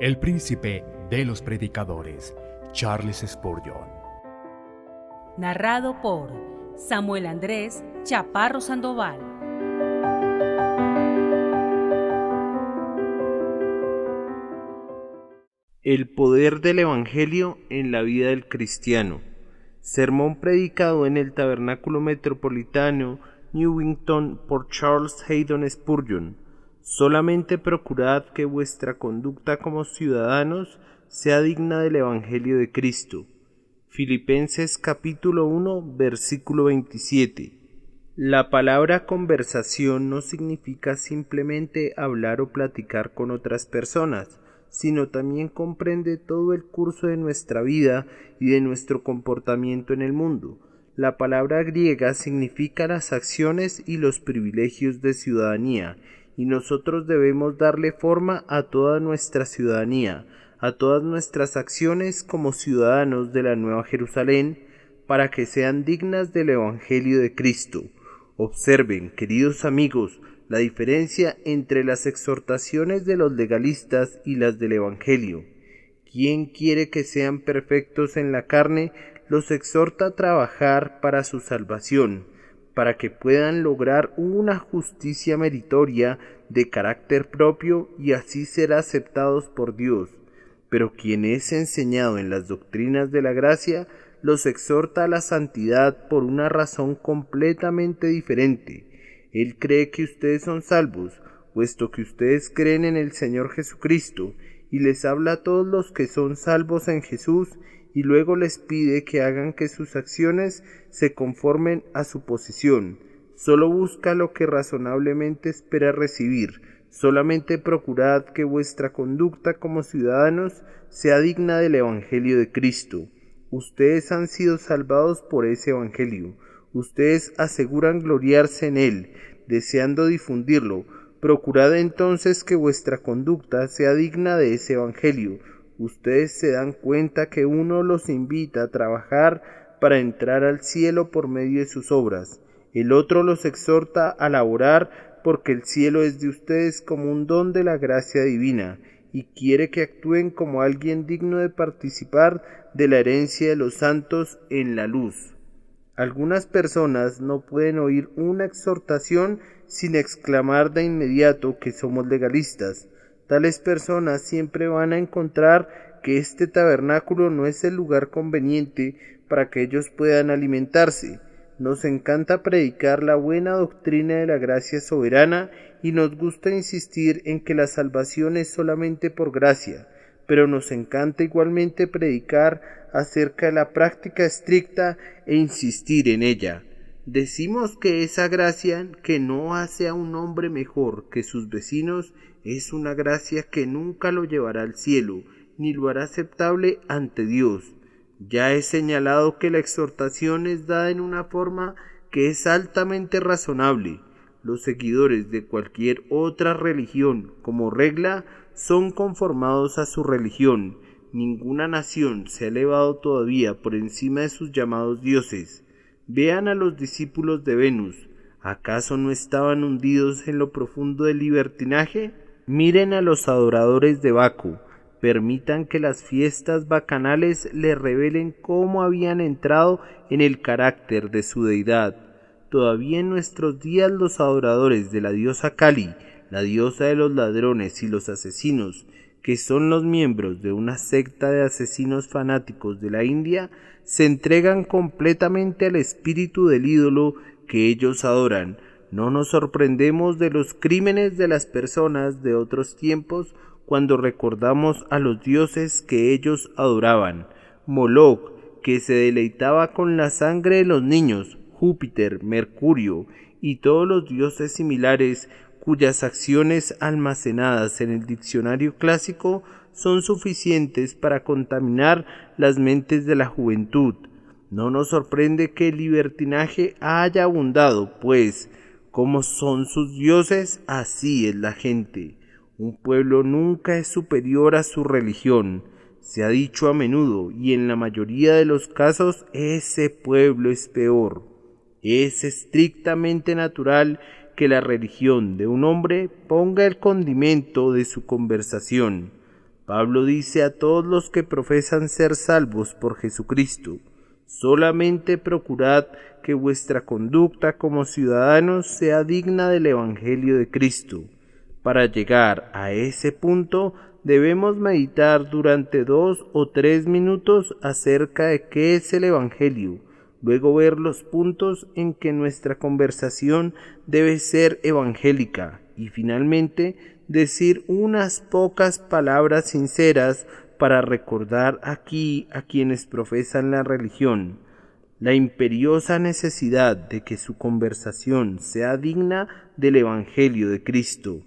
el príncipe de los predicadores, Charles Spurgeon. Narrado por Samuel Andrés Chaparro Sandoval. El poder del Evangelio en la vida del cristiano. Sermón predicado en el Tabernáculo Metropolitano, Newington, por Charles Haddon Spurgeon. Solamente procurad que vuestra conducta como ciudadanos sea digna del Evangelio de Cristo. Filipenses capítulo 1, versículo 27. La palabra conversación no significa simplemente hablar o platicar con otras personas, sino también comprende todo el curso de nuestra vida y de nuestro comportamiento en el mundo. La palabra griega significa las acciones y los privilegios de ciudadanía, y nosotros debemos darle forma a toda nuestra ciudadanía, a todas nuestras acciones como ciudadanos de la Nueva Jerusalén, para que sean dignas del Evangelio de Cristo. Observen, queridos amigos, la diferencia entre las exhortaciones de los legalistas y las del Evangelio. Quien quiere que sean perfectos en la carne, los exhorta a trabajar para su salvación, para que puedan lograr una justicia meritoria de carácter propio y así ser aceptados por Dios. Pero quien es enseñado en las doctrinas de la gracia, los exhorta a la santidad por una razón completamente diferente. Él cree que ustedes son salvos, puesto que ustedes creen en el Señor Jesucristo, y les habla a todos los que son salvos en Jesús, y luego les pide que hagan que sus acciones se conformen a su posición. Solo busca lo que razonablemente espera recibir. Solamente procurad que vuestra conducta como ciudadanos sea digna del Evangelio de Cristo. Ustedes han sido salvados por ese Evangelio. Ustedes aseguran gloriarse en él, deseando difundirlo. Procurad entonces que vuestra conducta sea digna de ese Evangelio. Ustedes se dan cuenta que uno los invita a trabajar para entrar al cielo por medio de sus obras. El otro los exhorta a laborar porque el cielo es de ustedes como un don de la gracia divina y quiere que actúen como alguien digno de participar de la herencia de los santos en la luz. Algunas personas no pueden oír una exhortación sin exclamar de inmediato que somos legalistas. Tales personas siempre van a encontrar que este tabernáculo no es el lugar conveniente para que ellos puedan alimentarse. Nos encanta predicar la buena doctrina de la gracia soberana y nos gusta insistir en que la salvación es solamente por gracia, pero nos encanta igualmente predicar acerca de la práctica estricta e insistir en ella. Decimos que esa gracia que no hace a un hombre mejor que sus vecinos es una gracia que nunca lo llevará al cielo, ni lo hará aceptable ante Dios. Ya he señalado que la exhortación es dada en una forma que es altamente razonable. Los seguidores de cualquier otra religión, como regla, son conformados a su religión. Ninguna nación se ha elevado todavía por encima de sus llamados dioses. Vean a los discípulos de Venus. ¿Acaso no estaban hundidos en lo profundo del libertinaje? Miren a los adoradores de Baco. Permitan que las fiestas bacanales les revelen cómo habían entrado en el carácter de su deidad. Todavía en nuestros días los adoradores de la diosa Kali, la diosa de los ladrones y los asesinos, que son los miembros de una secta de asesinos fanáticos de la India, se entregan completamente al espíritu del ídolo que ellos adoran. No nos sorprendemos de los crímenes de las personas de otros tiempos cuando recordamos a los dioses que ellos adoraban. Moloch, que se deleitaba con la sangre de los niños, Júpiter, Mercurio y todos los dioses similares cuyas acciones almacenadas en el diccionario clásico son suficientes para contaminar las mentes de la juventud. No nos sorprende que el libertinaje haya abundado, pues, como son sus dioses, así es la gente. Un pueblo nunca es superior a su religión. Se ha dicho a menudo, y en la mayoría de los casos, ese pueblo es peor. Es estrictamente natural que la religión de un hombre ponga el condimento de su conversación. Pablo dice a todos los que profesan ser salvos por Jesucristo: solamente procurad que vuestra conducta como ciudadanos sea digna del Evangelio de Cristo. Para llegar a ese punto debemos meditar durante 2 o 3 minutos acerca de qué es el Evangelio, luego ver los puntos en que nuestra conversación debe ser evangélica y finalmente decir unas pocas palabras sinceras para recordar aquí a quienes profesan la religión la imperiosa necesidad de que su conversación sea digna del Evangelio de Cristo.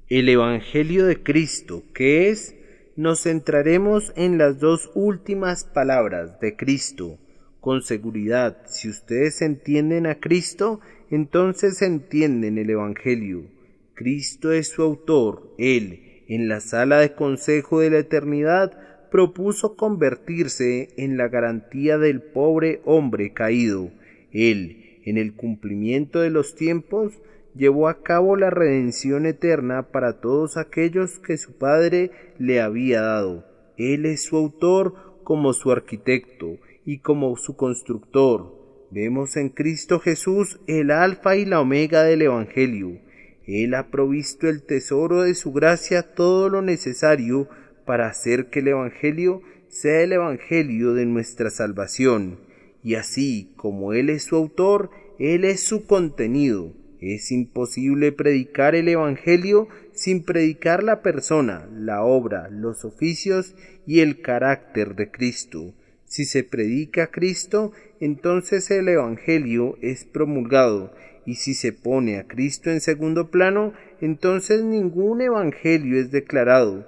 El Evangelio de Cristo, ¿qué es? Nos centraremos en las 2 últimas palabras de Cristo. Con seguridad, si ustedes entienden a Cristo, entonces entienden el Evangelio. Cristo es su autor. Él, en la sala de consejo de la eternidad, propuso convertirse en la garantía del pobre hombre caído. Él, en el cumplimiento de los tiempos, llevó a cabo la redención eterna para todos aquellos que su Padre le había dado. Él es su autor como su arquitecto y como su constructor. Vemos en Cristo Jesús el alfa y la omega del Evangelio. Él ha provisto el tesoro de su gracia todo lo necesario para hacer que el Evangelio sea el Evangelio de nuestra salvación. Y así como Él es su autor, Él es su contenido. Es imposible predicar el Evangelio sin predicar la persona, la obra, los oficios y el carácter de Cristo. Si se predica a Cristo, entonces el Evangelio es promulgado, y si se pone a Cristo en segundo plano, entonces ningún Evangelio es declarado.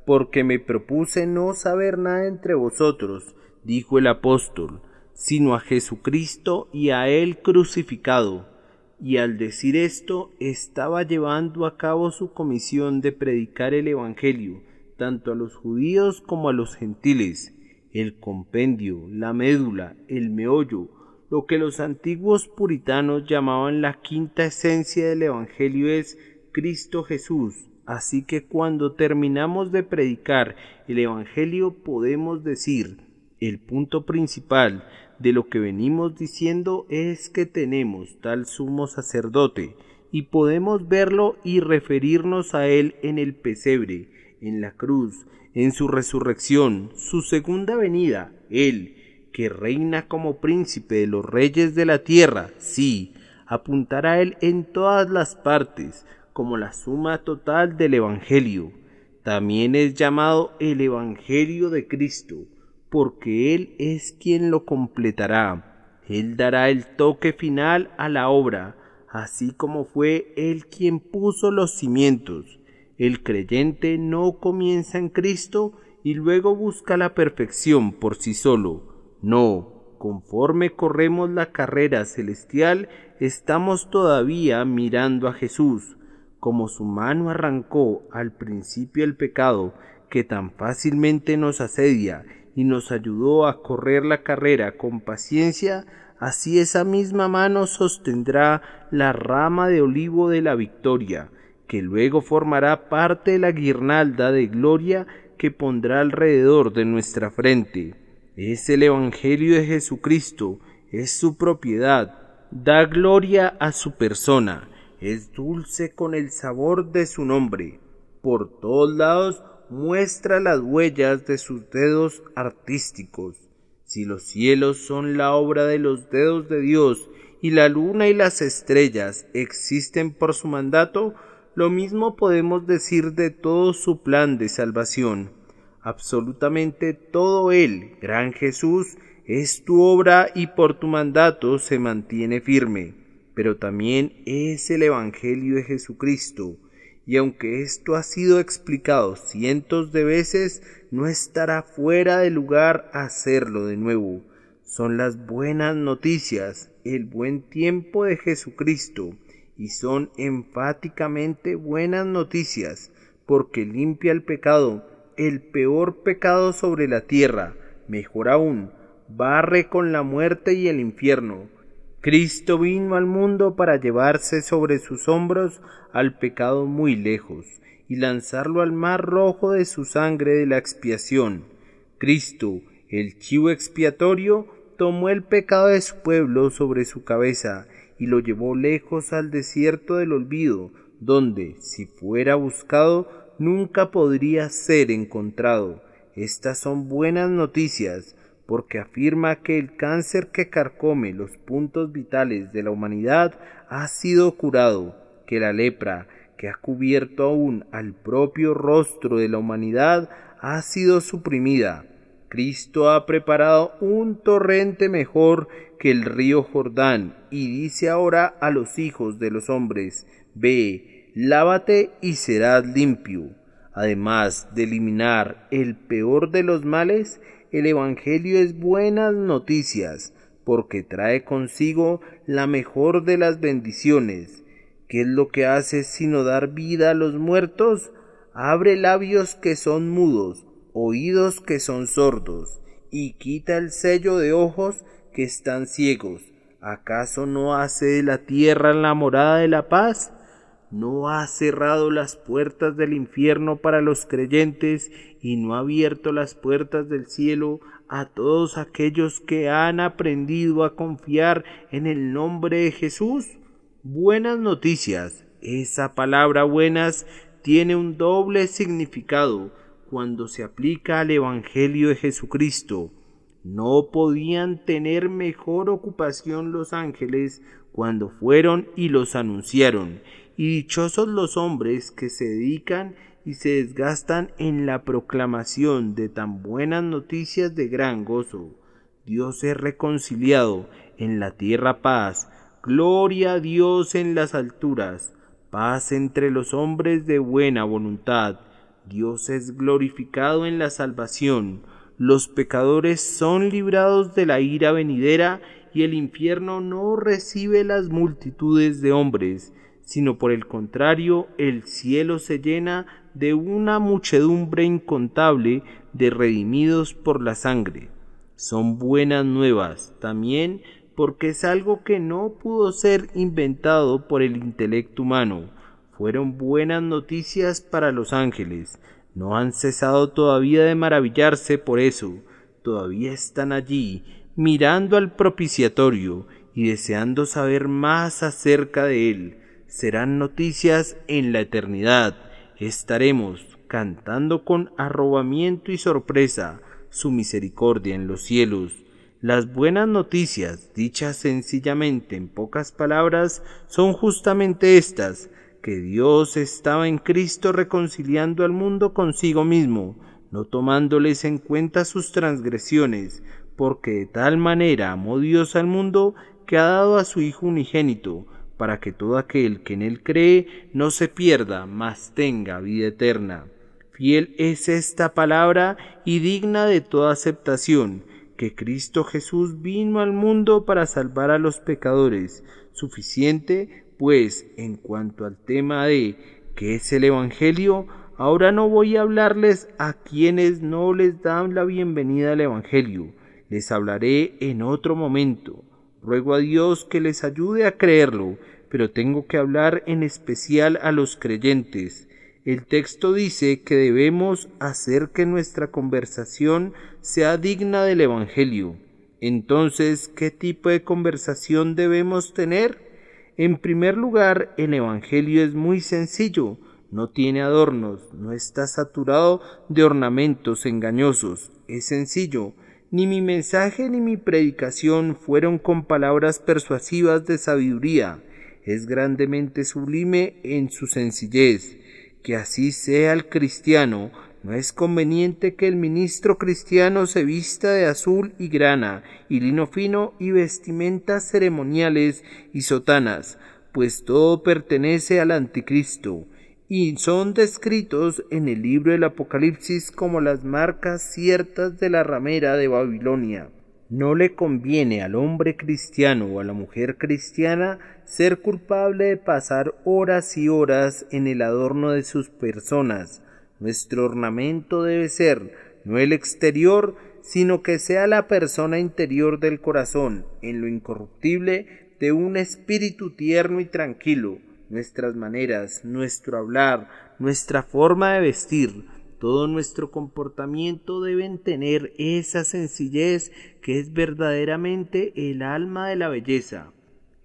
Porque me propuse no saber nada entre vosotros, dijo el apóstol, sino a Jesucristo y a Él crucificado. Y al decir esto, estaba llevando a cabo su comisión de predicar el Evangelio, tanto a los judíos como a los gentiles. El compendio, la médula, el meollo, lo que los antiguos puritanos llamaban la quinta esencia del Evangelio es Cristo Jesús. Así que cuando terminamos de predicar el Evangelio podemos decir: el punto principal de lo que venimos diciendo es que tenemos tal sumo sacerdote y podemos verlo y referirnos a él en el pesebre, en la cruz, en su resurrección, su segunda venida, él que reina como príncipe de los reyes de la tierra, sí, apuntar a él en todas las partes, como la suma total del Evangelio. También es llamado el Evangelio de Cristo, porque Él es quien lo completará. Él dará el toque final a la obra, así como fue Él quien puso los cimientos. El creyente no comienza en Cristo y luego busca la perfección por sí solo. No, conforme corremos la carrera celestial, estamos todavía mirando a Jesús. Como su mano arrancó al principio el pecado que tan fácilmente nos asedia y nos ayudó a correr la carrera con paciencia, así esa misma mano sostendrá la rama de olivo de la victoria, que luego formará parte de la guirnalda de gloria que pondrá alrededor de nuestra frente. Es el Evangelio de Jesucristo, es su propiedad, da gloria a su persona. Es dulce con el sabor de su nombre. Por todos lados muestra las huellas de sus dedos artísticos. Si los cielos son la obra de los dedos de Dios y la luna y las estrellas existen por su mandato, lo mismo podemos decir de todo su plan de salvación. Absolutamente todo Él, gran Jesús, es tu obra y por tu mandato se mantiene firme. Pero también es el Evangelio de Jesucristo, y aunque esto ha sido explicado cientos de veces, no estará fuera de lugar hacerlo de nuevo. Son las buenas noticias, el buen tiempo de Jesucristo, y son enfáticamente buenas noticias, porque limpia el pecado, el peor pecado sobre la tierra, mejor aún, barre con la muerte y el infierno. Cristo vino al mundo para llevarse sobre sus hombros al pecado muy lejos, y lanzarlo al mar rojo de su sangre de la expiación. Cristo, el chivo expiatorio, tomó el pecado de su pueblo sobre su cabeza y lo llevó lejos al desierto del olvido, donde, si fuera buscado, nunca podría ser encontrado. Estas son buenas noticias, porque afirma que el cáncer que carcome los puntos vitales de la humanidad ha sido curado, que la lepra, que ha cubierto aún al propio rostro de la humanidad, ha sido suprimida. Cristo ha preparado un torrente mejor que el río Jordán, y dice ahora a los hijos de los hombres: ve, lávate y serás limpio. Además de eliminar el peor de los males, el Evangelio es buenas noticias, porque trae consigo la mejor de las bendiciones. ¿Qué es lo que hace sino dar vida a los muertos? Abre labios que son mudos, oídos que son sordos, y quita el sello de ojos que están ciegos. ¿Acaso no hace de la tierra la morada de la paz? ¿No ha cerrado las puertas del infierno para los creyentes y no ha abierto las puertas del cielo a todos aquellos que han aprendido a confiar en el nombre de Jesús? Buenas noticias. Esa palabra buenas tiene un doble significado cuando se aplica al Evangelio de Jesucristo. No podían tener mejor ocupación los ángeles cuando fueron y los anunciaron, y dichosos los hombres que se dedican y se desgastan en la proclamación de tan buenas noticias de gran gozo. Dios es reconciliado, en la tierra paz, gloria a Dios en las alturas, paz entre los hombres de buena voluntad. Dios es glorificado en la salvación, los pecadores son librados de la ira venidera, y el infierno no recibe las multitudes de hombres, sino por el contrario, el cielo se llena de una muchedumbre incontable de redimidos por la sangre. Son buenas nuevas también porque es algo que no pudo ser inventado por el intelecto humano. Fueron buenas noticias para los ángeles. No han cesado todavía de maravillarse por eso. Todavía están allí, mirando al propiciatorio y deseando saber más acerca de él. Serán noticias en la eternidad. Estaremos cantando con arrobamiento y sorpresa su misericordia en los cielos. Las buenas noticias, dichas sencillamente en pocas palabras, son justamente estas: que Dios estaba en Cristo reconciliando al mundo consigo mismo, no tomándoles en cuenta sus transgresiones, porque de tal manera amó Dios al mundo que ha dado a su Hijo unigénito, para que todo aquel que en él cree no se pierda, mas tenga vida eterna. Fiel es esta palabra y digna de toda aceptación, que Cristo Jesús vino al mundo para salvar a los pecadores. Suficiente, pues, en cuanto al tema de ¿qué es el Evangelio? Ahora no voy a hablarles a quienes no les dan la bienvenida al Evangelio. Les hablaré en otro momento. Ruego a Dios que les ayude a creerlo, pero tengo que hablar en especial a los creyentes. El texto dice que debemos hacer que nuestra conversación sea digna del Evangelio. Entonces, ¿qué tipo de conversación debemos tener? En primer lugar, el Evangelio es muy sencillo, no tiene adornos, no está saturado de ornamentos engañosos, es sencillo. Ni mi mensaje ni mi predicación fueron con palabras persuasivas de sabiduría, es grandemente sublime en su sencillez. Que así sea el cristiano. No es conveniente que el ministro cristiano se vista de azul y grana, y lino fino, y vestimentas ceremoniales y sotanas, pues todo pertenece al anticristo, y son descritos en el libro del Apocalipsis como las marcas ciertas de la ramera de Babilonia. No le conviene al hombre cristiano o a la mujer cristiana ser culpable de pasar horas y horas en el adorno de sus personas. Nuestro ornamento debe ser no el exterior, sino que sea la persona interior del corazón, en lo incorruptible de un espíritu tierno y tranquilo. nuestras maneras, nuestro hablar, nuestra forma de vestir, todo nuestro comportamiento deben tener esa sencillez que es verdaderamente el alma de la belleza.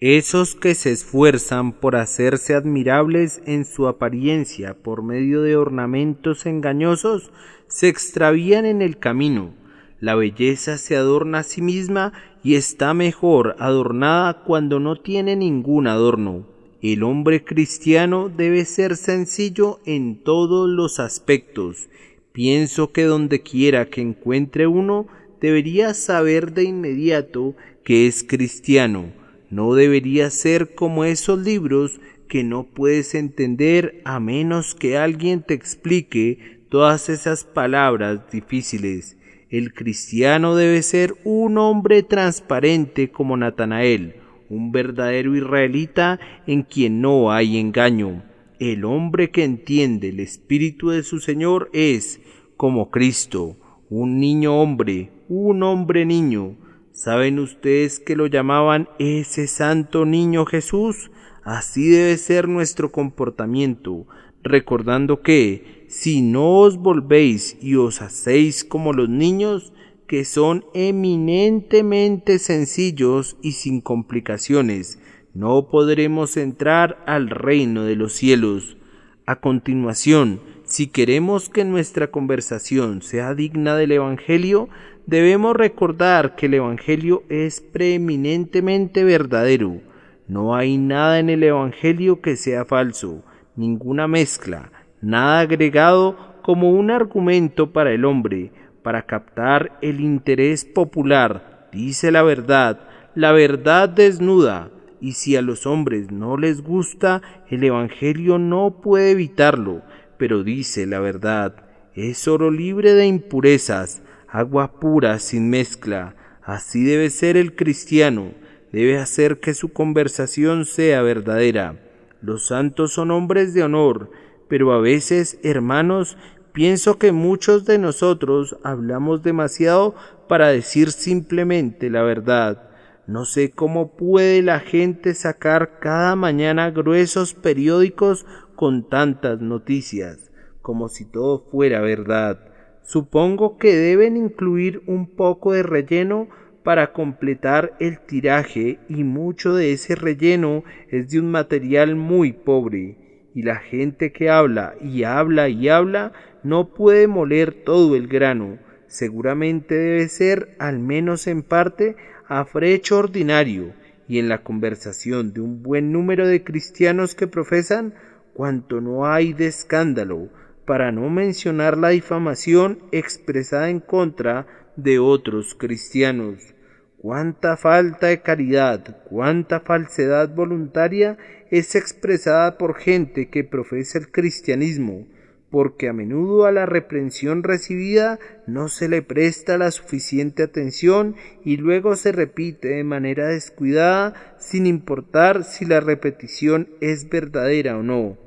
Esos que se esfuerzan por hacerse admirables en su apariencia por medio de ornamentos engañosos, se extravían en el camino. La belleza se adorna a sí misma y está mejor adornada cuando no tiene ningún adorno. El hombre cristiano debe ser sencillo en todos los aspectos. Pienso que donde quiera que encuentre uno, debería saber de inmediato que es cristiano. No debería ser como esos libros que no puedes entender a menos que alguien te explique todas esas palabras difíciles. El cristiano debe ser un hombre transparente como Natanael, un verdadero israelita en quien no hay engaño. El hombre que entiende el espíritu de su Señor es, como Cristo, un niño hombre, un hombre niño. ¿Saben ustedes que lo llamaban ese santo niño Jesús? Así debe ser nuestro comportamiento, recordando que, si no os volvéis y os hacéis como los niños, que son eminentemente sencillos y sin complicaciones, no podremos entrar al reino de los cielos. A continuación, si queremos que nuestra conversación sea digna del Evangelio, debemos recordar que el Evangelio es preeminentemente verdadero. No hay nada en el Evangelio que sea falso, ninguna mezcla, nada agregado como un argumento para el hombre, para captar el interés popular. Dice la verdad desnuda, y si a los hombres no les gusta, el Evangelio no puede evitarlo, pero dice la verdad. Es oro libre de impurezas, agua pura sin mezcla. Así debe ser el cristiano, debe hacer que su conversación sea verdadera. Los santos son hombres de honor, pero a veces, hermanos, pienso que muchos de nosotros hablamos demasiado para decir simplemente la verdad. No sé cómo puede la gente sacar cada mañana gruesos periódicos con tantas noticias, como si todo fuera verdad. Supongo que deben incluir un poco de relleno para completar el tiraje, y mucho de ese relleno es de un material muy pobre. Y la gente que habla y habla y habla no puede moler todo el grano. Seguramente debe ser, al menos en parte, afrecho ordinario, y en la conversación de un buen número de cristianos que profesan, cuanto no hay de escándalo, para no mencionar la difamación expresada en contra de otros cristianos. Cuánta falta de caridad, cuánta falsedad voluntaria es expresada por gente que profesa el cristianismo, porque a menudo a la reprensión recibida no se le presta la suficiente atención y luego se repite de manera descuidada sin importar si la repetición es verdadera o no.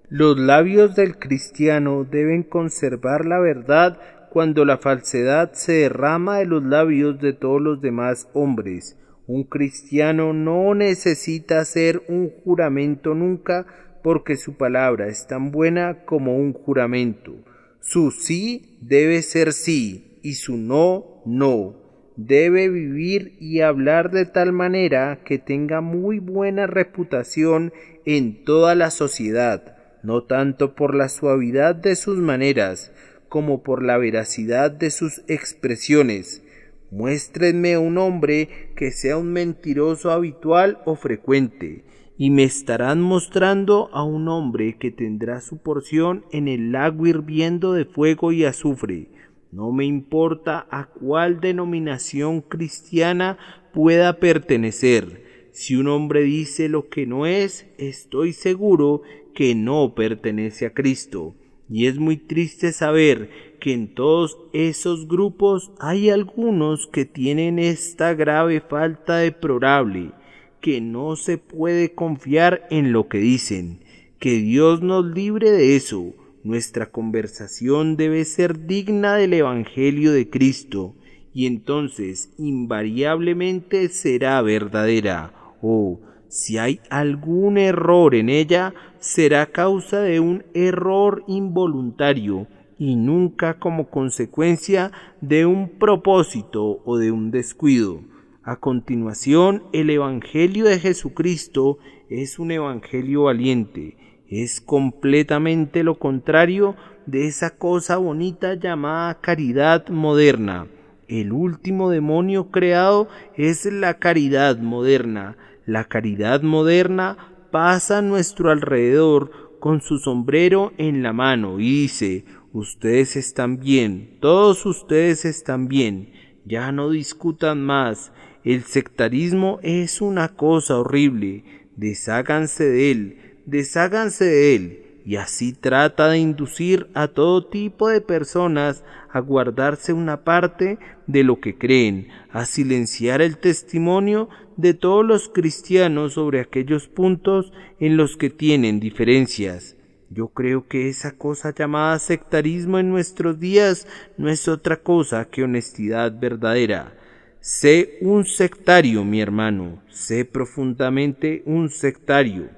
Los labios del cristiano deben conservar la verdad cuando la falsedad se derrama de los labios de todos los demás hombres. Un cristiano no necesita hacer un juramento nunca, porque su palabra es tan buena como un juramento. Su sí debe ser sí y su no, no. Debe vivir y hablar de tal manera que tenga muy buena reputación en toda la sociedad, no tanto por la suavidad de sus maneras, como por la veracidad de sus expresiones. Muéstrenme un hombre que sea un mentiroso habitual o frecuente, y me estarán mostrando a un hombre que tendrá su porción en el lago hirviendo de fuego y azufre. No me importa a cuál denominación cristiana pueda pertenecer. Si un hombre dice lo que no es, estoy seguro que no pertenece a Cristo. Y es muy triste saber que en todos esos grupos hay algunos que tienen esta grave falta deplorable, que no se puede confiar en lo que dicen. Que Dios nos libre de eso. Nuestra conversación debe ser digna del Evangelio de Cristo, y entonces invariablemente será verdadera. Oh, si hay algún error en ella, será causa de un error involuntario y nunca como consecuencia de un propósito o de un descuido. A continuación, el Evangelio de Jesucristo es un evangelio valiente. Es completamente lo contrario de esa cosa bonita llamada caridad moderna. El último demonio creado es la caridad moderna. La caridad moderna pasa a nuestro alrededor con su sombrero en la mano y dice: ustedes están bien, todos ustedes están bien, ya no discutan más. El sectarismo es una cosa horrible, desháganse de él, y así trata de inducir a todo tipo de personas a guardarse una parte de lo que creen, a silenciar el testimonio de todos los cristianos sobre aquellos puntos en los que tienen diferencias. Yo creo que esa cosa llamada sectarismo en nuestros días no es otra cosa que honestidad verdadera. Sé un sectario, mi hermano, sé profundamente un sectario.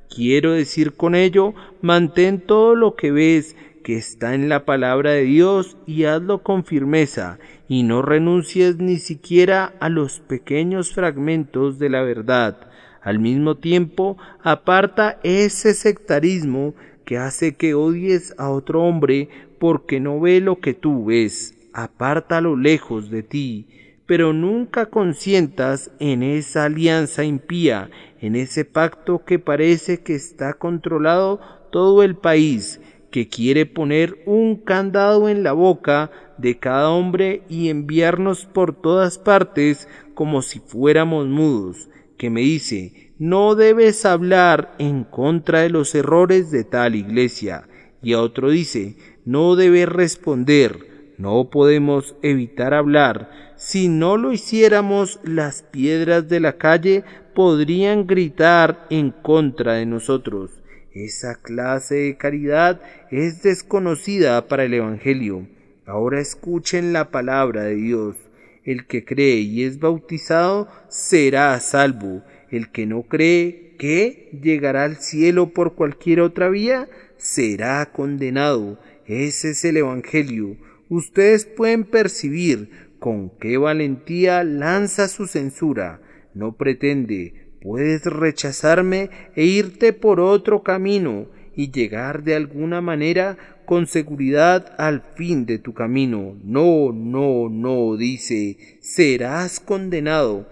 Quiero decir con ello, mantén todo lo que ves que está en la palabra de Dios y hazlo con firmeza, y no renuncies ni siquiera a los pequeños fragmentos de la verdad. Al mismo tiempo, aparta ese sectarismo que hace que odies a otro hombre porque no ve lo que tú ves. Apártalo lejos de ti, pero nunca consientas en esa alianza impía, en ese pacto que parece que está controlado todo el país, que quiere poner un candado en la boca de cada hombre y enviarnos por todas partes como si fuéramos mudos, que me dice: no debes hablar en contra de los errores de tal iglesia, y a otro dice: no debes responder. No podemos evitar hablar. Si no lo hiciéramos, las piedras de la calle podrían gritar en contra de nosotros. Esa clase de caridad es desconocida para el Evangelio. Ahora escuchen la palabra de Dios. El que cree y es bautizado será salvo. El que no cree, ¿qué? ¿Llegará al cielo por cualquier otra vía? Será condenado. Ese es el Evangelio. Ustedes pueden percibir con qué valentía lanza su censura. No pretende: puedes rechazarme e irte por otro camino y llegar de alguna manera con seguridad al fin de tu camino. No, no, no, dice: serás condenado.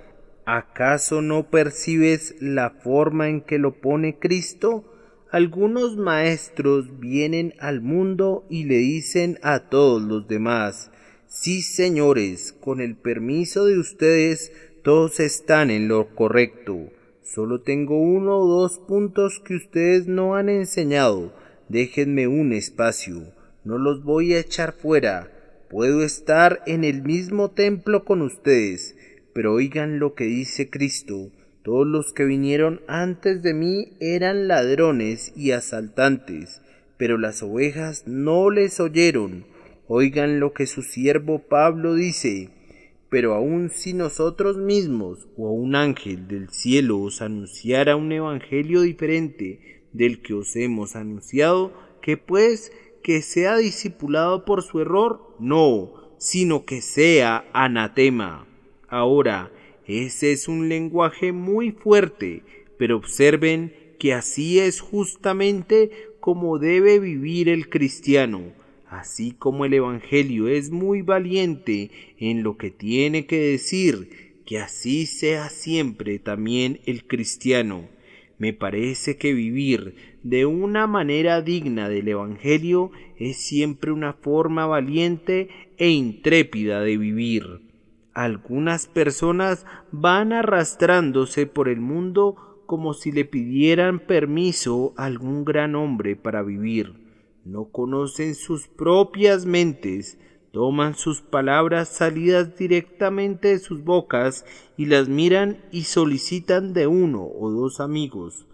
¿Acaso no percibes la forma en que lo pone Cristo? Algunos maestros vienen al mundo y le dicen a todos los demás: sí, señores, con el permiso de ustedes, todos están en lo correcto. Solo tengo 1 o 2 puntos que ustedes no han enseñado. Déjenme un espacio. No los voy a echar fuera. Puedo estar en el mismo templo con ustedes. Pero oigan lo que dice Cristo: todos los que vinieron antes de mí eran ladrones y asaltantes, pero las ovejas no les oyeron. Oigan lo que su siervo Pablo dice: pero aun si nosotros mismos o un ángel del cielo os anunciara un evangelio diferente del que os hemos anunciado, ¿qué pues? ¿Que sea discipulado por su error? No, sino que sea anatema. Ahora, ese es un lenguaje muy fuerte, pero observen que así es justamente como debe vivir el cristiano. Así como el Evangelio es muy valiente en lo que tiene que decir, que así sea siempre también el cristiano. Me parece que vivir de una manera digna del Evangelio es siempre una forma valiente e intrépida de vivir. Algunas personas van arrastrándose por el mundo como si le pidieran permiso a algún gran hombre para vivir. No conocen sus propias mentes, toman sus palabras salidas directamente de sus bocas y las miran y solicitan de 1 o 2 amigos: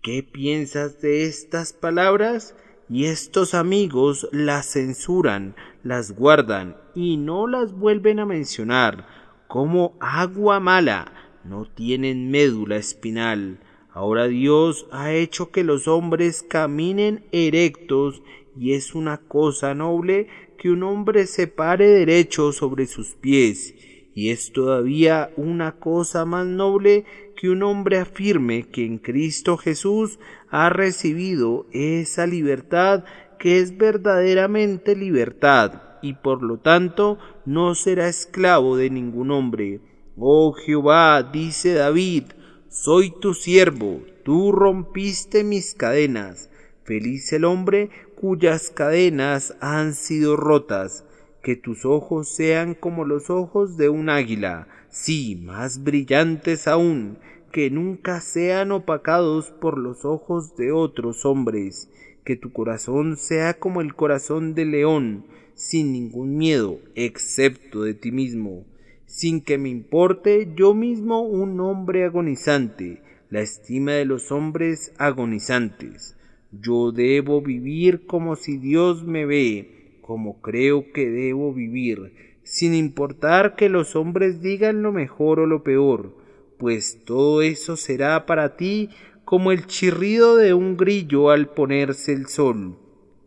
¿qué piensas de estas palabras? Y estos amigos las censuran, las guardan y no las vuelven a mencionar. Como agua mala, no tienen médula espinal. Ahora Dios ha hecho que los hombres caminen erectos, y es una cosa noble que un hombre se pare derecho sobre sus pies, y es todavía una cosa más noble que un hombre afirme que en Cristo Jesús ha recibido esa libertad que es verdaderamente libertad, y por lo tanto no será esclavo de ningún hombre. Oh Jehová, dice David, soy tu siervo, tú rompiste mis cadenas. Feliz el hombre cuyas cadenas han sido rotas. Que tus ojos sean como los ojos de un águila, sí, más brillantes aún, que nunca sean opacados por los ojos de otros hombres. Que tu corazón sea como el corazón del león, sin ningún miedo, excepto de ti mismo. Sin que me importe yo mismo un hombre agonizante, la estima de los hombres agonizantes. Yo debo vivir como si Dios me ve, como creo que debo vivir, sin importar que los hombres digan lo mejor o lo peor, pues todo eso será para ti como el chirrido de un grillo al ponerse el sol.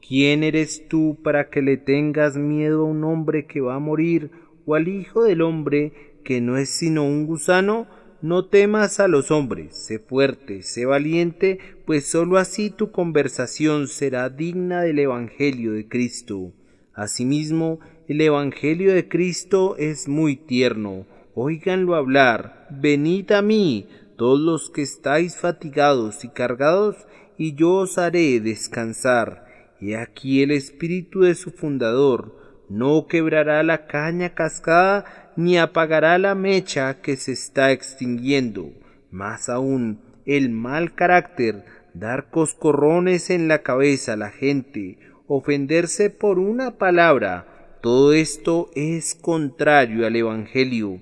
¿Quién eres tú para que le tengas miedo a un hombre que va a morir, o al Hijo del Hombre, que no es sino un gusano? No temas a los hombres, sé fuerte, sé valiente, pues sólo así tu conversación será digna del Evangelio de Cristo. Asimismo, el Evangelio de Cristo es muy tierno. Óiganlo hablar. Venid a mí, todos los que estáis fatigados y cargados, y yo os haré descansar. He aquí el espíritu de su fundador. No quebrará la caña cascada, ni apagará la mecha que se está extinguiendo. Más aún, el mal carácter, dar coscorrones en la cabeza a la gente, ofenderse por una palabra, todo esto es contrario al Evangelio.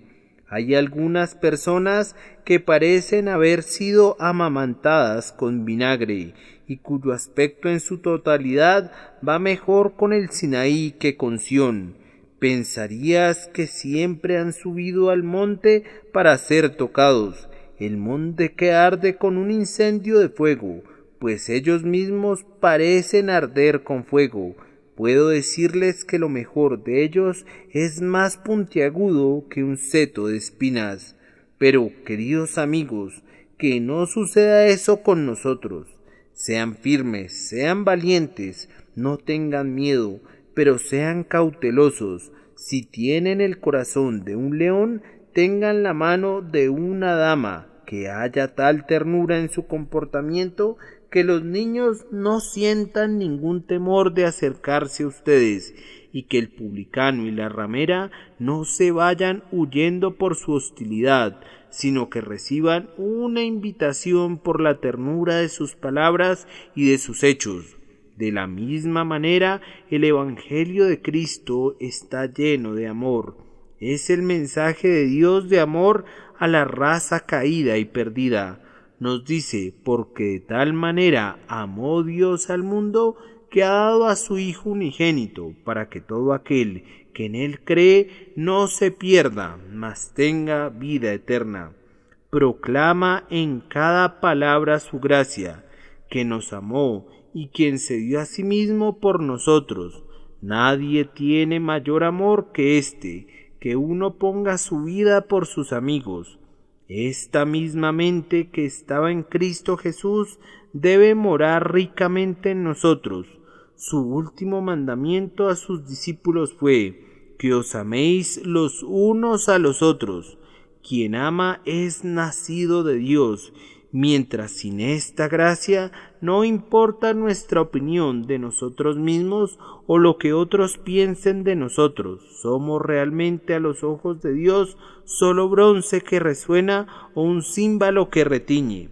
Hay algunas personas que parecen haber sido amamantadas con vinagre, y cuyo aspecto en su totalidad va mejor con el Sinaí que con Sión. Pensarías que siempre han subido al monte para ser tocados, el monte que arde con un incendio de fuego, pues ellos mismos parecen arder con fuego. Puedo decirles que lo mejor de ellos es más puntiagudo que un seto de espinas. Pero, queridos amigos, que no suceda eso con nosotros. Sean firmes, sean valientes, no tengan miedo, pero sean cautelosos. Si tienen el corazón de un león, tengan la mano de una dama, que haya tal ternura en su comportamiento que los niños no sientan ningún temor de acercarse a ustedes, y que el publicano y la ramera no se vayan huyendo por su hostilidad, sino que reciban una invitación por la ternura de sus palabras y de sus hechos. De la misma manera, el Evangelio de Cristo está lleno de amor. Es el mensaje de Dios de amor a la raza caída y perdida. Nos dice, porque de tal manera amó Dios al mundo, que ha dado a su Hijo unigénito, para que todo aquel que en él cree no se pierda, mas tenga vida eterna. Proclama en cada palabra su gracia, que nos amó y quien se dio a sí mismo por nosotros. Nadie tiene mayor amor que este, que uno ponga su vida por sus amigos. Esta misma mente que estaba en Cristo Jesús debe morar ricamente en nosotros. Su último mandamiento a sus discípulos fue: que os améis los unos a los otros. Quien ama es nacido de Dios, mientras sin esta gracia no importa nuestra opinión de nosotros mismos o lo que otros piensen de nosotros. Somos realmente a los ojos de Dios solo bronce que resuena o un címbalo que retiñe.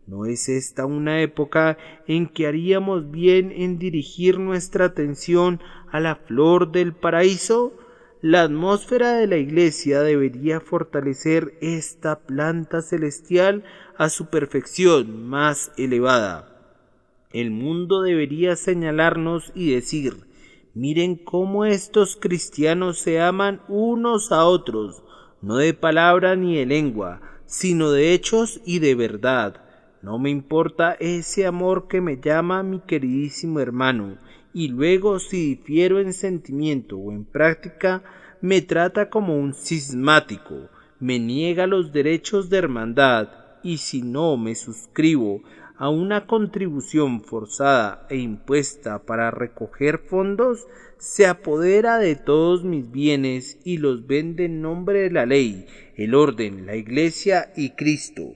¿No es esta una época en que haríamos bien en dirigir nuestra atención a la flor del paraíso? La atmósfera de la Iglesia debería fortalecer esta planta celestial a su perfección más elevada. El mundo debería señalarnos y decir: miren cómo estos cristianos se aman unos a otros, no de palabra ni de lengua, sino de hechos y de verdad. No me importa ese amor que me llama mi queridísimo hermano, y luego si difiero en sentimiento o en práctica, me trata como un cismático, me niega los derechos de hermandad, y si no me suscribo a una contribución forzada e impuesta para recoger fondos, se apodera de todos mis bienes y los vende en nombre de la ley, el orden, la Iglesia y Cristo.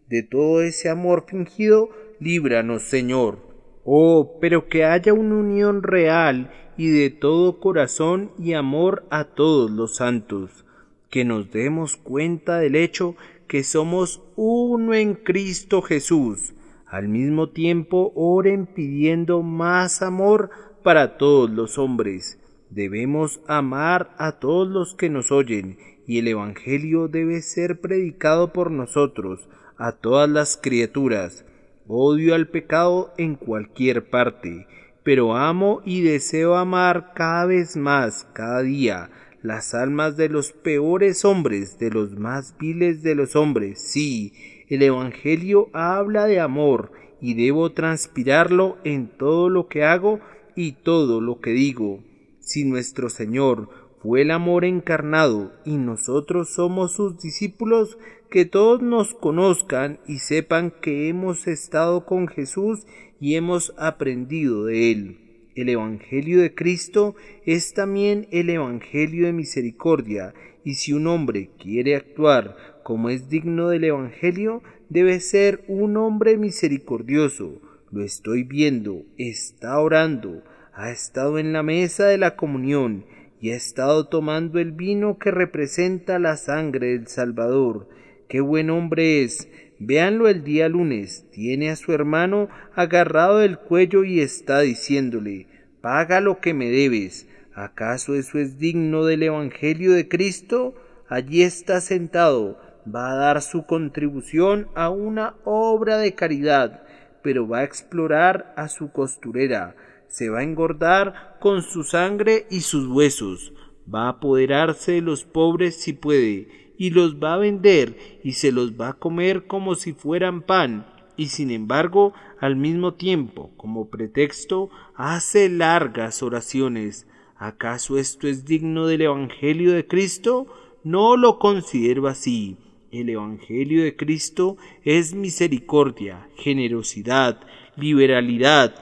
De todo ese amor fingido, líbranos, Señor. Oh, pero que haya una unión real y de todo corazón y amor a todos los santos, que nos demos cuenta del hecho que somos uno en Cristo Jesús. Al mismo tiempo oren pidiendo más amor para todos los hombres. Debemos amar a todos los que nos oyen, y el Evangelio debe ser predicado por nosotros a todas las criaturas. Odio al pecado en cualquier parte, pero amo y deseo amar cada vez más, cada día, las almas de los peores hombres, de los más viles de los hombres. Sí, el Evangelio habla de amor y debo transpirarlo en todo lo que hago y todo lo que digo. Si nuestro Señor fue el amor encarnado y nosotros somos sus discípulos, que todos nos conozcan y sepan que hemos estado con Jesús y hemos aprendido de él. El Evangelio de Cristo es también el Evangelio de misericordia, y si un hombre quiere actuar como es digno del Evangelio, debe ser un hombre misericordioso. Lo estoy viendo, está orando, ha estado en la mesa de la comunión y ha estado tomando el vino que representa la sangre del Salvador. ¡Qué buen hombre es! Véanlo el día lunes, tiene a su hermano agarrado del cuello y está diciéndole: paga lo que me debes. ¿Acaso eso es digno del Evangelio de Cristo? Allí está sentado, va a dar su contribución a una obra de caridad, pero va a explorar a su costurera, se va a engordar con su sangre y sus huesos, va a apoderarse de los pobres si puede, y los va a vender y se los va a comer como si fueran pan, y sin embargo, al mismo tiempo, como pretexto, hace largas oraciones. ¿Acaso esto es digno del Evangelio de Cristo? No lo considero así. El Evangelio de Cristo es misericordia, generosidad, liberalidad.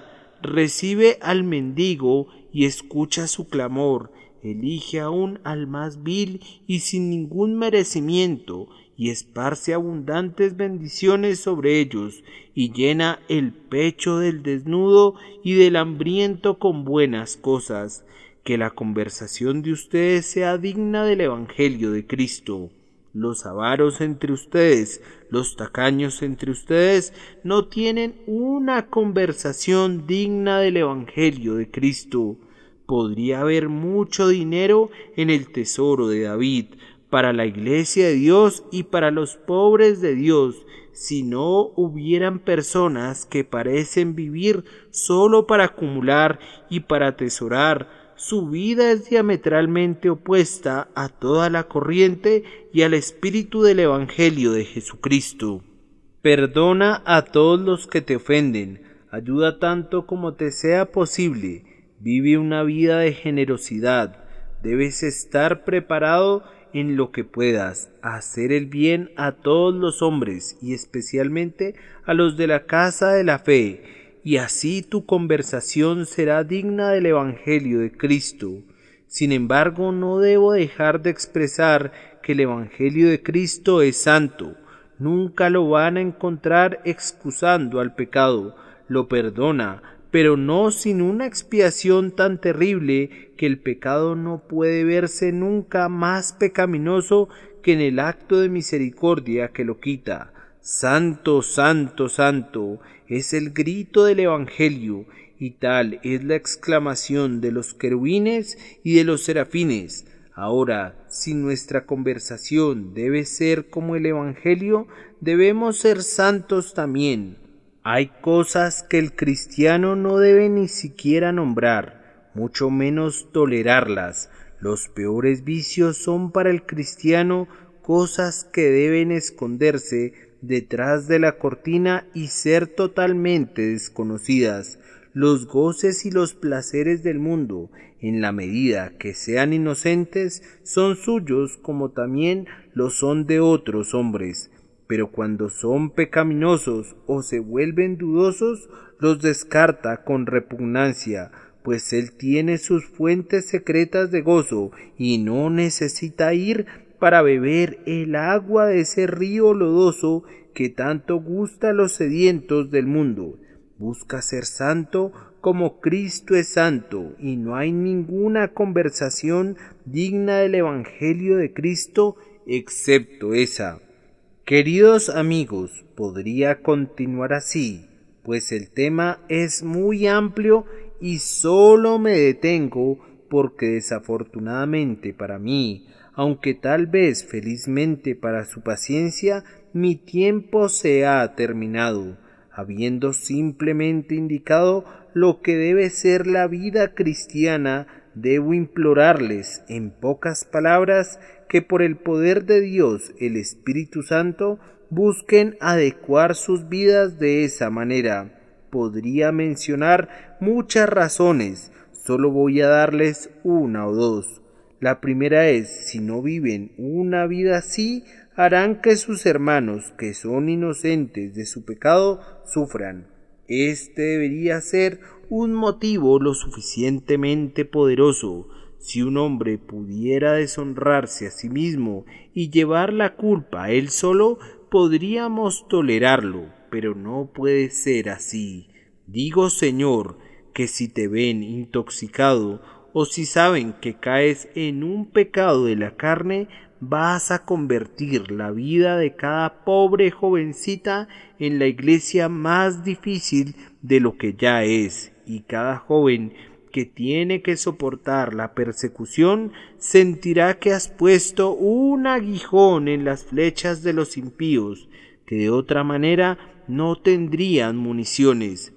Recibe al mendigo y escucha su clamor, elige aún al más vil y sin ningún merecimiento, y esparce abundantes bendiciones sobre ellos, y llena el pecho del desnudo y del hambriento con buenas cosas. Que la conversación de ustedes sea digna del Evangelio de Cristo. Los avaros entre ustedes, los tacaños entre ustedes, no tienen una conversación digna del Evangelio de Cristo. Podría haber mucho dinero en el tesoro de David, para la iglesia de Dios y para los pobres de Dios, si no hubieran personas que parecen vivir solo para acumular y para atesorar. Su vida es diametralmente opuesta a toda la corriente y al espíritu del Evangelio de Jesucristo. Perdona a todos los que te ofenden, ayuda tanto como te sea posible, vive una vida de generosidad, debes estar preparado en lo que puedas, a hacer el bien a todos los hombres y especialmente a los de la casa de la fe, y así tu conversación será digna del Evangelio de Cristo. Sin embargo, no debo dejar de expresar que el Evangelio de Cristo es santo. Nunca lo van a encontrar excusando al pecado, lo perdona, pero no sin una expiación tan terrible que el pecado no puede verse nunca más pecaminoso que en el acto de misericordia que lo quita. Santo, santo, santo, es el grito del Evangelio, y tal es la exclamación de los querubines y de los serafines. Ahora, si nuestra conversación debe ser como el Evangelio, debemos ser santos también. Hay cosas que el cristiano no debe ni siquiera nombrar, mucho menos tolerarlas. Los peores vicios son para el cristiano cosas que deben esconderse detrás de la cortina y ser totalmente desconocidas. Los goces y los placeres del mundo, en la medida que sean inocentes, son suyos como también lo son de otros hombres. Pero cuando son pecaminosos o se vuelven dudosos, los descarta con repugnancia, pues él tiene sus fuentes secretas de gozo y no necesita ir para beber el agua de ese río lodoso que tanto gusta a los sedientos del mundo. Busca ser santo como Cristo es santo, y no hay ninguna conversación digna del Evangelio de Cristo excepto esa. Queridos amigos, podría continuar así, pues el tema es muy amplio y solo me detengo porque desafortunadamente para mí, aunque tal vez felizmente para su paciencia, mi tiempo se ha terminado, habiendo simplemente indicado lo que debe ser la vida cristiana. Debo implorarles, en pocas palabras, que por el poder de Dios, el Espíritu Santo, busquen adecuar sus vidas de esa manera. Podría mencionar muchas razones, solo voy a darles una o dos. La primera es, si no viven una vida así, harán que sus hermanos, que son inocentes de su pecado, sufran. Este debería ser un motivo lo suficientemente poderoso. Si un hombre pudiera deshonrarse a sí mismo y llevar la culpa a él solo, podríamos tolerarlo, pero no puede ser así. Digo, Señor, que si te ven intoxicado o si saben que caes en un pecado de la carne, vas a convertir la vida de cada pobre jovencita en la iglesia más difícil de lo que ya es, y cada joven que tiene que soportar la persecución sentirá que has puesto un aguijón en las flechas de los impíos, que de otra manera no tendrían municiones.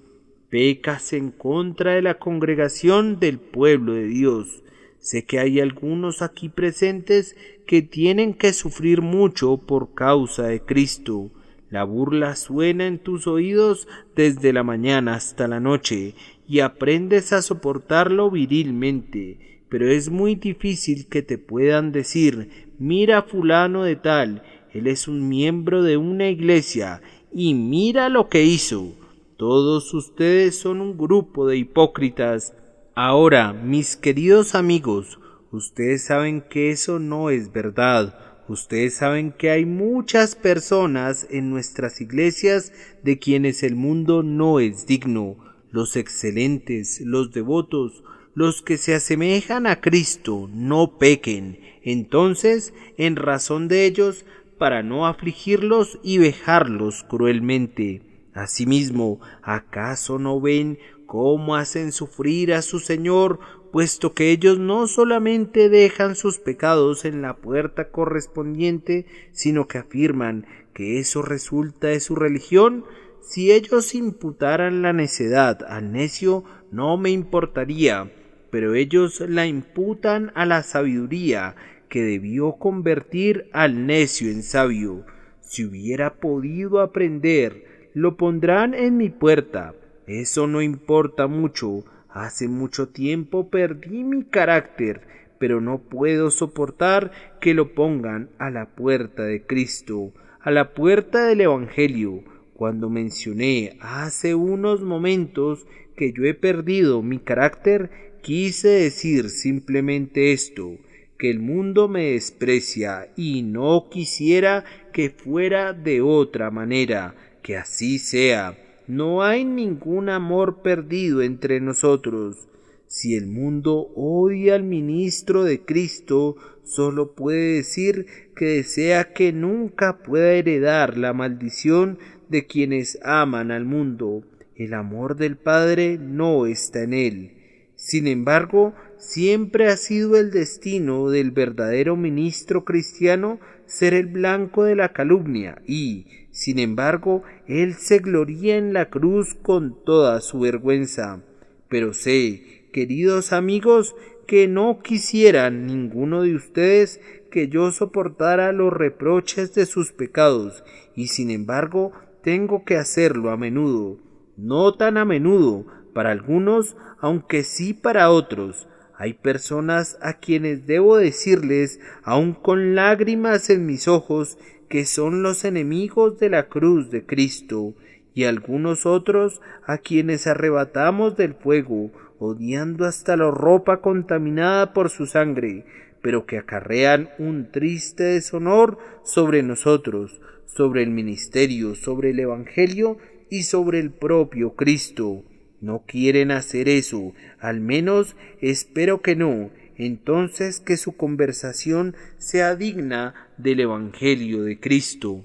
Pecas en contra de la congregación del pueblo de Dios. Sé que hay algunos aquí presentes que tienen que sufrir mucho por causa de Cristo. La burla suena en tus oídos desde la mañana hasta la noche y aprendes a soportarlo virilmente, pero es muy difícil que te puedan decir: mira fulano de tal, él es un miembro de una iglesia y mira lo que hizo. Todos ustedes son un grupo de hipócritas. Ahora, mis queridos amigos, ustedes saben que eso no es verdad. Ustedes saben que hay muchas personas en nuestras iglesias de quienes el mundo no es digno. Los excelentes, los devotos, los que se asemejan a Cristo, no pequen. Entonces, en razón de ellos, para no afligirlos y vejarlos cruelmente. Asimismo, ¿acaso no ven cómo hacen sufrir a su Señor, puesto que ellos no solamente dejan sus pecados en la puerta correspondiente, sino que afirman que eso resulta de su religión? Si ellos imputaran la necedad al necio, no me importaría, pero ellos la imputan a la sabiduría, que debió convertir al necio en sabio. Si hubiera podido aprender, lo pondrán en mi puerta. Eso no importa mucho. Hace mucho tiempo perdí mi carácter, pero no puedo soportar que lo pongan a la puerta de Cristo, a la puerta del Evangelio. Cuando mencioné hace unos momentos que yo he perdido mi carácter, quise decir simplemente esto: que el mundo me desprecia y no quisiera que fuera de otra manera. Que así sea. No hay ningún amor perdido entre nosotros. Si el mundo odia al ministro de Cristo, solo puede decir que desea que nunca pueda heredar la maldición de quienes aman al mundo. El amor del Padre no está en él. Sin embargo, siempre ha sido el destino del verdadero ministro cristiano ser el blanco de la calumnia y, sin embargo, él se gloría en la cruz con toda su vergüenza. Pero sé, queridos amigos, que no quisieran ninguno de ustedes que yo soportara los reproches de sus pecados, y sin embargo tengo que hacerlo a menudo. No tan a menudo para algunos, aunque sí para otros. Hay personas a quienes debo decirles, aun con lágrimas en mis ojos, que son los enemigos de la cruz de Cristo, y algunos otros a quienes arrebatamos del fuego, odiando hasta la ropa contaminada por su sangre, pero que acarrean un triste deshonor sobre nosotros, sobre el ministerio, sobre el Evangelio y sobre el propio Cristo. No quieren hacer eso, al menos espero que no. Entonces que su conversación sea digna del Evangelio de Cristo.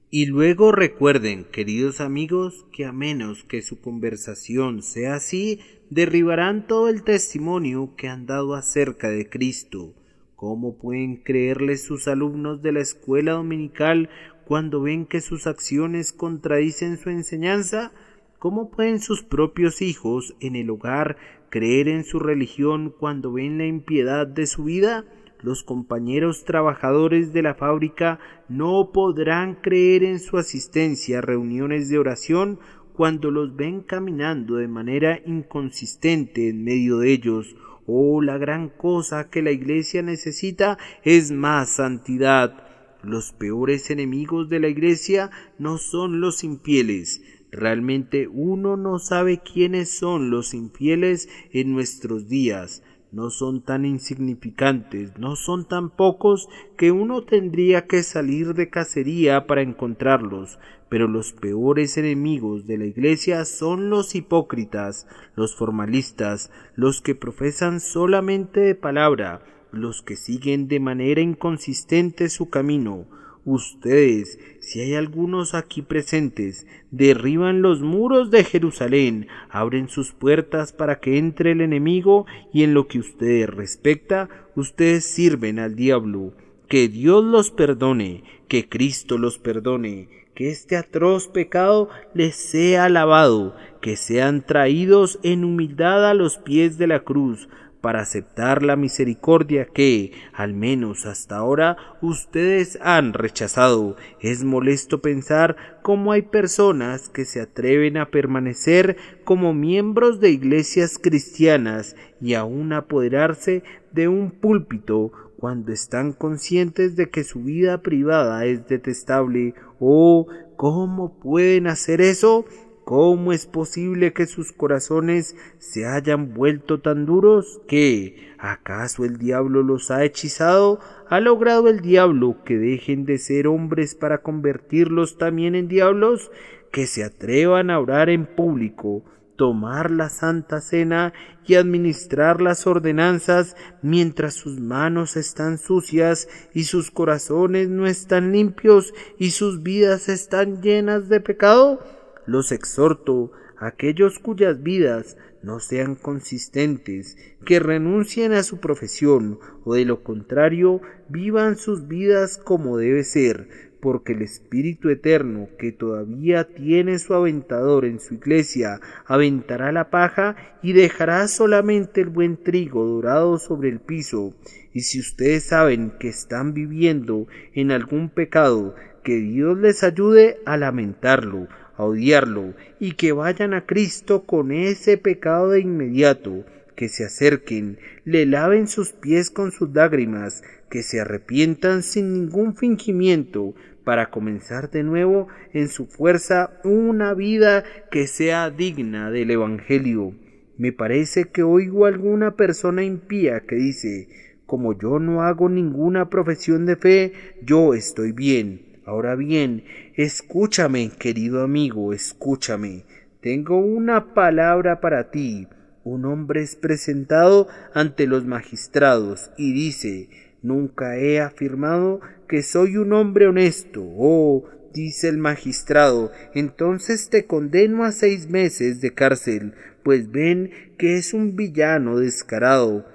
Y luego recuerden, queridos amigos, que a menos que su conversación sea así, derribarán todo el testimonio que han dado acerca de Cristo. ¿Cómo pueden creerles sus alumnos de la escuela dominical cuando ven que sus acciones contradicen su enseñanza? ¿Cómo pueden sus propios hijos en el hogar creer en su religión cuando ven la impiedad de su vida? Los compañeros trabajadores de la fábrica no podrán creer en su asistencia a reuniones de oración cuando los ven caminando de manera inconsistente en medio de ellos. Oh, la gran cosa que la Iglesia necesita es más santidad. Los peores enemigos de la Iglesia no son los infieles. Realmente uno no sabe quiénes son los infieles en nuestros días. No son tan insignificantes, no son tan pocos que uno tendría que salir de cacería para encontrarlos, pero los peores enemigos de la Iglesia son los hipócritas, los formalistas, los que profesan solamente de palabra, los que siguen de manera inconsistente su camino. Ustedes, si hay algunos aquí presentes, derriban los muros de Jerusalén, abren sus puertas para que entre el enemigo, y en lo que ustedes respecta, ustedes sirven al diablo. Que Dios los perdone, que Cristo los perdone, que este atroz pecado les sea lavado, que sean traídos en humildad a los pies de la cruz, para aceptar la misericordia que, al menos hasta ahora, ustedes han rechazado. Es molesto pensar cómo hay personas que se atreven a permanecer como miembros de iglesias cristianas y aún apoderarse de un púlpito cuando están conscientes de que su vida privada es detestable. Oh, ¿cómo pueden hacer eso? ¿Cómo es posible que sus corazones se hayan vuelto tan duros? ¿Qué? ¿Acaso el diablo los ha hechizado? ¿Ha logrado el diablo que dejen de ser hombres para convertirlos también en diablos? Que se atrevan a orar en público, tomar la Santa Cena y administrar las ordenanzas mientras sus manos están sucias y sus corazones no están limpios y sus vidas están llenas de pecado. Los exhorto a aquellos cuyas vidas no sean consistentes, que renuncien a su profesión, o de lo contrario, vivan sus vidas como debe ser, porque el Espíritu Eterno, que todavía tiene su aventador en su iglesia, aventará la paja y dejará solamente el buen trigo dorado sobre el piso. Y si ustedes saben que están viviendo en algún pecado, que Dios les ayude a lamentarlo, a odiarlo, y que vayan a Cristo con ese pecado de inmediato, que se acerquen, le laven sus pies con sus lágrimas, que se arrepientan sin ningún fingimiento, para comenzar de nuevo en su fuerza una vida que sea digna del Evangelio. Me parece que oigo a alguna persona impía que dice: como yo no hago ninguna profesión de fe, yo estoy bien. Ahora bien, escúchame, querido amigo, escúchame. Tengo una palabra para ti. Un hombre es presentado ante los magistrados y dice: nunca he afirmado que soy un hombre honesto. Oh, dice el magistrado, entonces te condeno a 6 meses de cárcel, pues ven que es un villano descarado.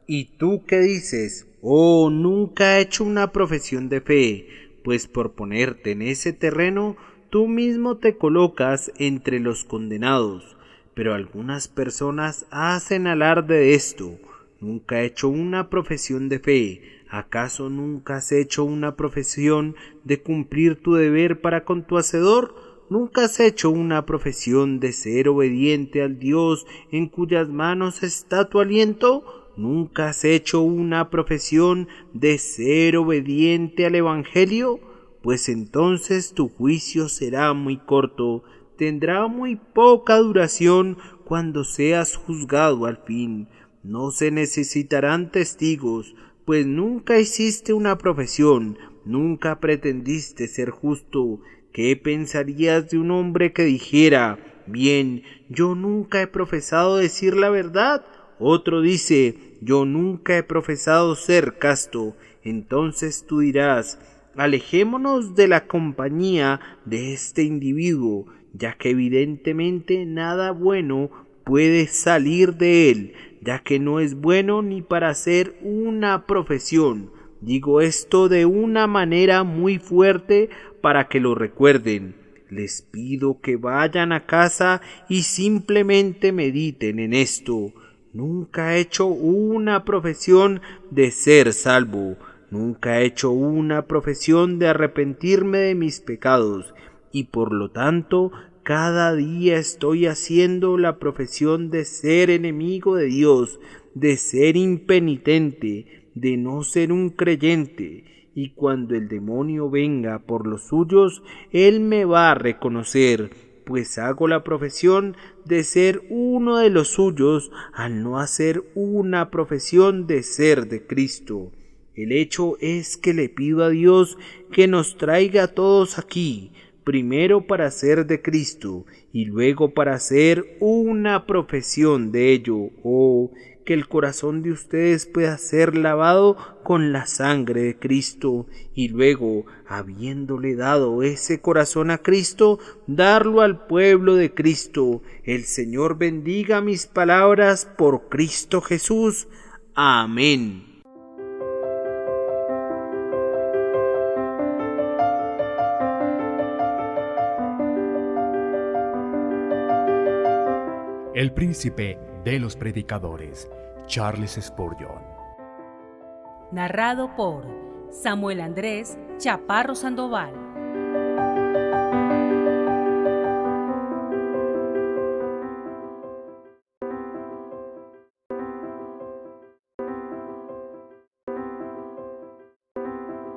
¿Y tú qué dices? Oh, nunca he hecho una profesión de fe. Pues por ponerte en ese terreno, tú mismo te colocas entre los condenados. Pero algunas personas hacen alarde de esto. Nunca he hecho una profesión de fe. ¿Acaso nunca has hecho una profesión de cumplir tu deber para con tu Hacedor? ¿Nunca has hecho una profesión de ser obediente al Dios en cuyas manos está tu aliento? ¿Nunca has hecho una profesión de ser obediente al Evangelio? Pues entonces tu juicio será muy corto, tendrá muy poca duración cuando seas juzgado al fin. No se necesitarán testigos, pues nunca hiciste una profesión, nunca pretendiste ser justo. ¿Qué pensarías de un hombre que dijera: bien, yo nunca he profesado decir la verdad? Otro dice: yo nunca he profesado ser casto. Entonces tú dirás: alejémonos de la compañía de este individuo, ya que evidentemente nada bueno puede salir de él, ya que no es bueno ni para hacer una profesión. Digo esto de una manera muy fuerte para que lo recuerden. Les pido que vayan a casa y simplemente mediten en esto. Nunca he hecho una profesión de ser salvo. Nunca he hecho una profesión de arrepentirme de mis pecados, y por lo tanto cada día estoy haciendo la profesión de ser enemigo de Dios, de ser impenitente, de no ser un creyente, y cuando el demonio venga por los suyos, él me va a reconocer, pues hago la profesión de ser uno de los suyos al no hacer una profesión de ser de Cristo. El hecho es que le pido a Dios que nos traiga a todos aquí, primero para ser de Cristo y luego para hacer una profesión de ello. Oh, que el corazón de ustedes pueda ser lavado con la sangre de Cristo y luego, habiéndole dado ese corazón a Cristo, darlo al pueblo de Cristo. El Señor bendiga mis palabras por Cristo Jesús. Amén. El príncipe de los predicadores, Charles Spurgeon. Narrado por Samuel Andrés Chaparro Sandoval.